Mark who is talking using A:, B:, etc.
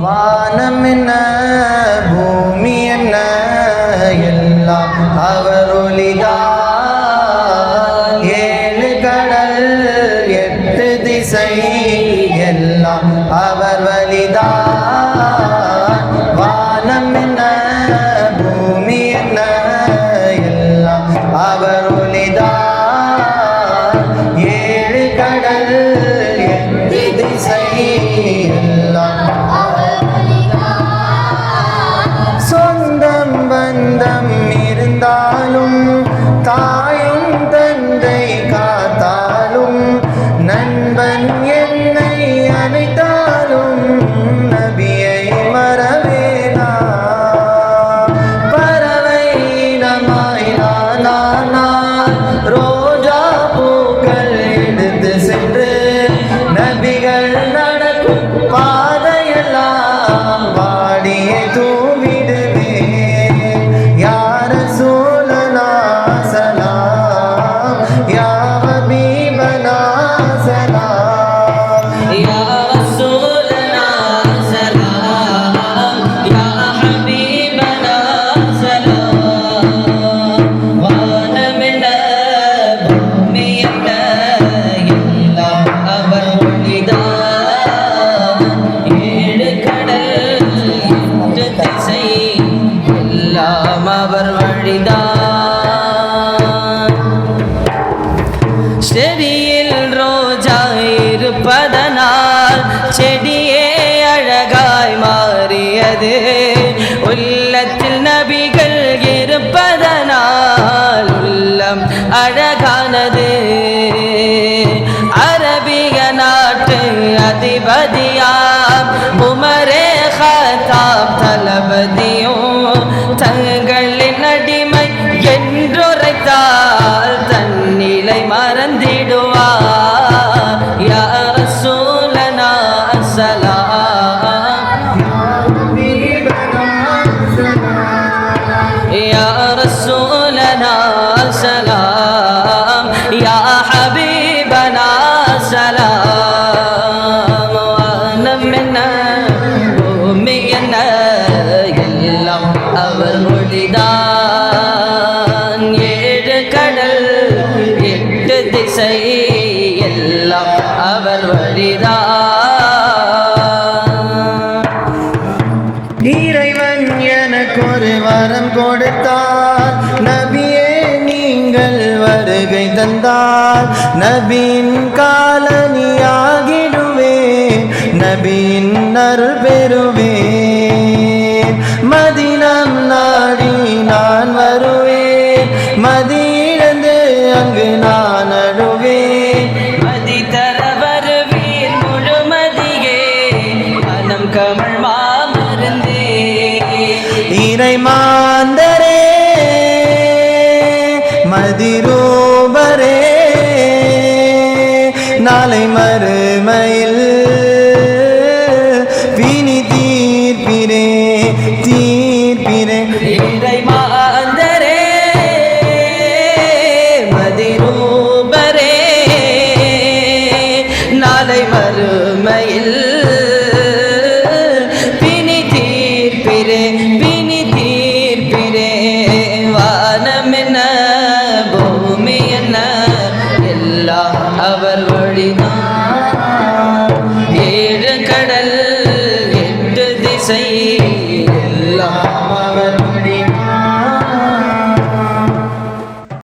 A: வானம் என்ன பூமி என்ன எல்லாம் அவர் ஒளிதான். ஏழு கடல் எட்டு திசை எல்லாம் அவர் வழிதான். வானம் என்ன பூமி என்ன எல்லாம் அவர் ஒளிதான். ஏழு கடல் எட்டு திசை எல்லாம் சொந்தம் பந்தம் இருந்தாலும் தாயும் தந்தை காத்தாலும் நண்பன் என்னை அழைத்தாலும் நபியை மறவேனா. பறவை இனமாய் நான் ரோஜா பூக்கள் எடுத்து சென்று நபிகள் நடக்கும் பாதையெல்லாம் வாடியே தூவிடுவேன். யா ரசூலனா சலாம், யா ஹபீபனா சலாம்.
B: யா ரசூலனா சலாம், யா ஹபீபனா சலாம். வானமென்ன பூமி என்ன எல்லாம் அவர் ஒளிதான். ஏழு கடல் எட்டு திசை எல்லாம் அவர் வழிதான். செடியில் ரோஜா இருப்பதனால் செடியே அழகாய் மாறியது. உள்ளத்தில் நபிகள் இருப்பதனால் உள்ளம் அழகானது. அரபிய நாட்டு அதிபதியாம் உமரே கத்தாப் தளபதியும் தங்களின் அடிமை என்றுரைத்தால் தன்னிலை மறந்திடுவார். யா ரசூலனா சலாம், யா ரசூலனா சலாம், யா ஹபீபனா சலாம். வானம் என்ன பூமி என்ன எல்லாம் அவர் மொழிதான். ஏழு கடல் எட்டு திசை எல்லாம் அவர் வழிதான்.
A: இறைவன் எனக்கு ஒரு வரம் கொடுத்தார். நபியே நீங்கள் வருகை தந்தால் நபியின் காலனியாகிடுவேன், நபியின் அருள் பெறுவேன். மதினம் நாடி நான் வருவேன், மதியிழந்து அங்கு நான் அழுவேன்.
B: மதி தர வருவீர் முழுமதியே மனம் கமழ் மாமருந்தே.
A: இறை மாந்தரே மதிரூபரே நாளை மறுமையில் வினி தீர்ப்பிரே தீர்ப்பிரே.
B: இறை மாந்தரே மதிரூபரே நாளை மறுமையில் பிணி தீர்ப்பிரே பிணி தீர்ப்பிரே. வானம் என்ன பூமி என்ன எல்லாம் அவர் வழிதான். ஏழு கடல் எட்டு திசை எல்லாம்